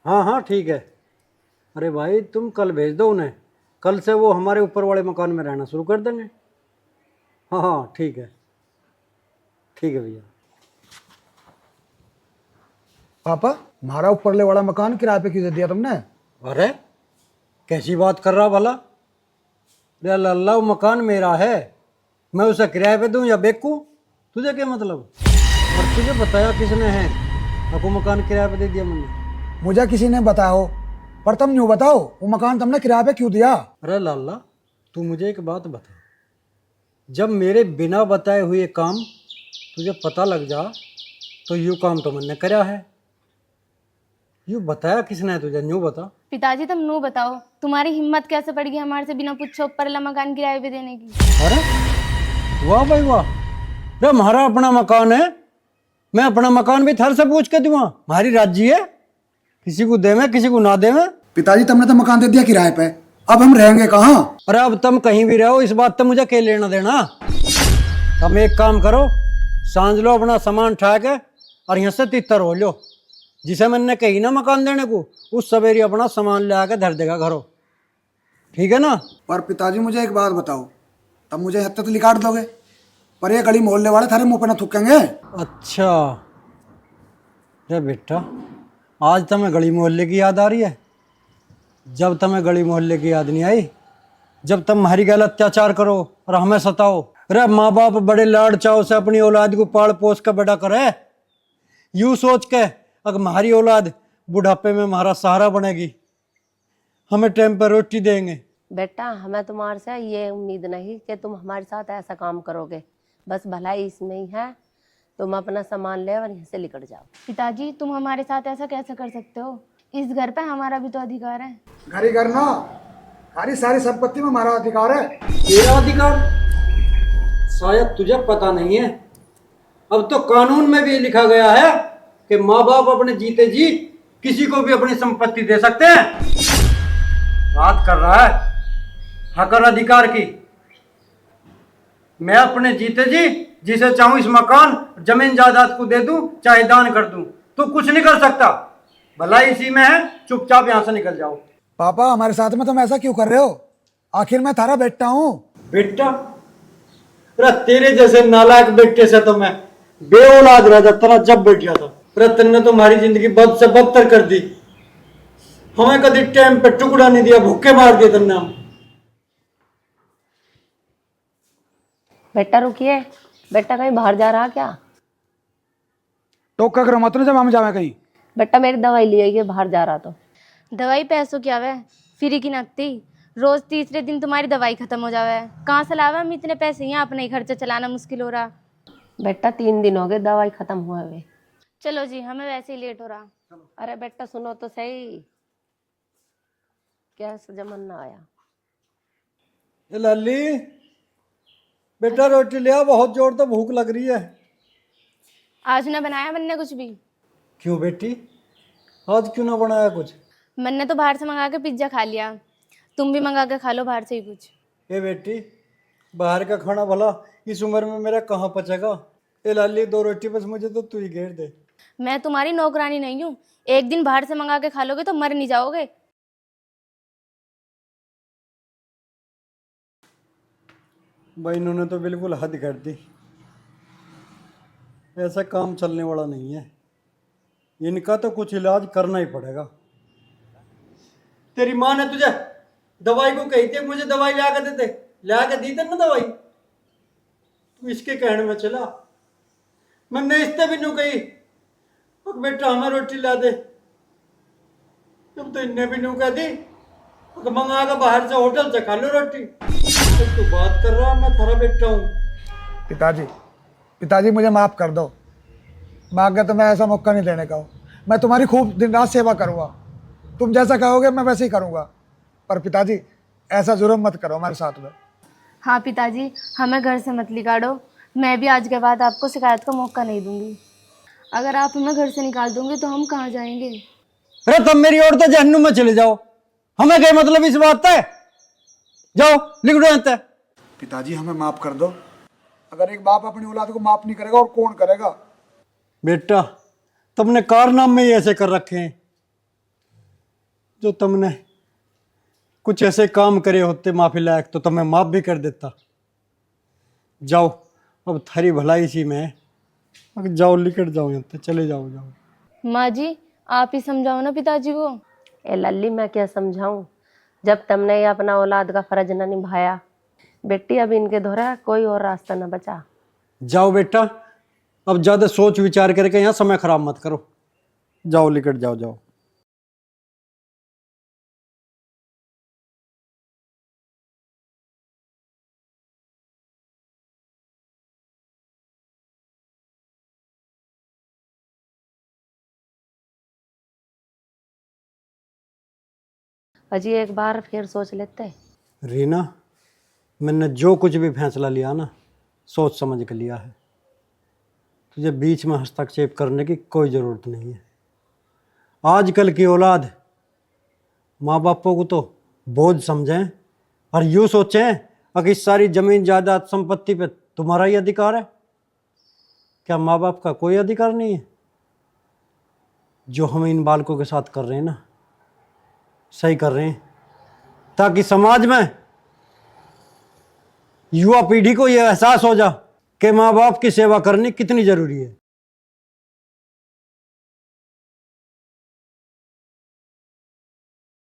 हाँ हाँ ठीक है। अरे भाई तुम कल भेज दो उन्हें, कल से वो हमारे ऊपर वाले मकान में रहना शुरू कर देंगे। हाँ हाँ ठीक है भैया। पापा, हमारा ऊपरले वाला मकान किराए पे क्यों दे दिया तुमने? अरे कैसी बात कर रहा भला? अरे अल्लाह, वो मकान मेरा है, मैं उसे किराए पे दूं या बेचूं? तुझे क्या मतलब? और तुझे बताया किसने है आपको मकान किराए पे दे दिया मैंने? मुझे किसी ने बताया हो, पर तुम यूँ बताओ वो मकान तुमने किराए पे क्यों दिया? अरे लाला, तू मुझे एक बात बता, जब मेरे बिना बताए हुए काम तुझे पता लग जा तो यूँ काम तो मैंने करा है। यूँ बताया किसने है तुझे? यूँ बता। पिताजी तुम नू बताओ, तुम्हारी हिम्मत कैसे पड़ गई हमारे से बिना पूछे ऊपर वाला मकान किराए पे देने की? अरे वाह भाई वाह, अरे हमारा अपना मकान है, मैं अपना मकान भी थर से पूछ के दूंगा? हमारी राज्य है, किसी को दे में किसी को ना दे में। पिताजी तुमने तो मकान दे दिया किराए पे, अब हम रहेंगे कहाँ? अरे अब तुम कहीं भी रहो, इस बात तो मुझे क्या लेना देना। तुम एक काम करो, सांझ लो अपना सामान उठा के और यहाँ से तितर हो लो। जिसे मैंने कही ना मकान देने को, उस सवेरे अपना सामान ले आके धर देगा घरों, ठीक है ना? पर पिताजी मुझे एक बात बताओ, तब मुझे हत्या तो लिकाट दोगे, पर ये गली मोहल्ले वाले थारे मुंह पे ना थूकेंगे? अच्छा रे बेटा, आज तुम्हें गली मोहल्ले की याद आ रही है? जब तुम्हें गली मोहल्ले की याद नहीं आई, जब तुम हमारी गलत अत्याचार करो और हमें सताओ। अरे माँ बाप बड़े लाड़ चाव से अपनी औलाद को पाल पोस कर बड़ा करे, यूं सोच के अगर हमारी औलाद बुढ़ापे में हमारा सहारा बनेगी, हमें टाइम पर रोटी देंगे। बेटा, हमें तुम्हारे से ये उम्मीद नहीं कि तुम हमारे साथ ऐसा काम करोगे, बस भलाई इसमें ही है। तुम अपना सामान ले और यहाँ से निकल जाओ। पिताजी तुम हमारे साथ ऐसा कैसे कर सकते हो? इस घर पे हमारा भी तो अधिकार है। घर ही घर ना, हमारी सारी संपत्ति में हमारा अधिकार है। तेरा अधिकार शायद तुझे पता नहीं है, अब तो कानून में भी लिखा गया है कि माँ बाप अपने जीते जी किसी को भी अपनी संपत्ति दे सकते हैं। बात कर रहा है हक और अधिकार की। मैं अपने जीते जी जिसे चाहूं इस मकान जमीन जायदाद को दे दूं, चाहे दान कर दूं, तो कुछ नहीं कर सकता। भला इसी में है, चुपचाप यहां से निकल जाओ। पापा, हमारे साथ में तुम ऐसा क्यों कर रहे हो? आखिर मैं थारा बेटा हूँ। बेटा? अरे तेरे जैसे नालायक बेटे से तो मैं बेऔलाद रह जाता ना जब बैठा था। अरे तुमने तो हमारी जिंदगी बद से बदतर कर दी, हमें कभी टाइम पे टुकड़ा नहीं दिया, भूखे मार दिए तुमने हम। बेटा रुकिए, बेटा कहीं बाहर जा रहा क्या? टोका करो मत ना जब हम जावे कहीं। बेटा मेरी दवाई ले आइए, बाहर जा रहा तो। दवाई पैसों की आवे, फ्री की नकती। रोज तीसरे दिन तुम्हारी दवाई खत्म हो जावे, कहाँ से लावे हम इतने पैसे? यहाँ अपना ही खर्चा चलाना मुश्किल हो रहा। बेटा 3 दिन हो गए दवाई खत्म हुए हुए। चलो जी, हमें वैसे ही लेट हो रहा। अरे बेटा सुनो तो सही, क्या जमाना आया। ए लाली बेटा, रोटी ले आ, बहुत जोर तो भूख लग रही है। आज ना बनाया मैंने कुछ भी। क्यों बेटी, आज क्यों ना बनाया कुछ? मैंने तो बाहर से मंगा के पिज्जा खा लिया, तुम भी मंगा के खा लो बाहर से ही कुछ। ए बेटी, बाहर का खाना भला इस उम्र में मेरा कहाँ पचेगा? ए लाली, 2 रोटी बस मुझे तो तू ही घेर दे। मैं तुम्हारी नौकरानी नहीं हूँ, एक दिन बाहर से मंगा के खा लोगे तो मर नहीं जाओगे। भाई इन्होंने तो बिल्कुल हद कर दी, ऐसा काम चलने वाला नहीं है, इनका तो कुछ इलाज करना ही पड़ेगा। तेरी माँ ने तुझे दवाई को कही थी मुझे दवाई ला कर देते, ला कर दी थी ना दवाई, तू इसके कहने में चला। मैंने इससे भी नू कही बेटा हमें रोटी ला दे, तुम तो इन्हें भी नू कह दी मंगा कर बाहर से होटल से खा लो रोटी। तू बात कर रहा, मैं थारा बेटा हूँ। पिताजी, पिताजी मुझे माफ़ कर दो, मैं आगे तुम्हें ऐसा मौका नहीं देने का हूँ। मैं तुम्हारी खूब दिन रात सेवा करूँगा, तुम जैसा कहोगे मैं वैसे ही करूँगा, पर पिताजी ऐसा जुर्म मत करो हमारे साथ में। हाँ पिताजी, हमें घर से मत निकालो, मैं भी आज के बाद आपको शिकायत का मौका नहीं दूंगी। अगर आप हमें घर से निकाल दोगे तो हम कहाँ जाएंगे? अरे तुम मेरी औरतें जहन्नुम में चले जाओ, हमें क्या मतलब इस बात है? जाओ लिख दो यहाँ। पिताजी हमें माफ़ कर दो, अगर एक बाप अपनी औलाद को माफ़ नहीं करेगा और कौन करेगा? बेटा तुमने कारनामे ही ऐसे कर रखे हैं, जो तुमने कुछ ऐसे काम करे होते माफ़ी लायक तो तुम्हें माफ़ भी कर देता। जाओ, अब थारी भलाई सी में है। अब जाओ, निकट जाओ यहाँ से, चले जाओ जाओ। माँ जी आप ही समझाओ ना पिताजी को। ए लल्ली, मैं क्या समझाऊं? जब तुमने ये अपना औलाद का फर्ज न निभाया, बेटी अब इनके धोरा कोई और रास्ता न बचा। जाओ बेटा, अब ज़्यादा सोच विचार करके यहाँ समय खराब मत करो। जाओ, निकट जाओ जाओ। अजी एक बार फिर सोच लेते। रीना, मैंने जो कुछ भी फैसला लिया ना, सोच समझ के लिया है। तुझे बीच में हस्तक्षेप करने की कोई ज़रूरत नहीं है। आजकल की औलाद माँ बापों को तो बोझ समझें और यूँ सोचें कि इस सारी जमीन जायदाद संपत्ति पे तुम्हारा ही अधिकार है। क्या माँ बाप का कोई अधिकार नहीं है? जो हम इन बालकों के साथ कर रहे हैं ना, सही कर रहे हैं, ताकि समाज में युवा पीढ़ी को यह एहसास हो जा कि माँ बाप की सेवा करनी कितनी जरूरी है।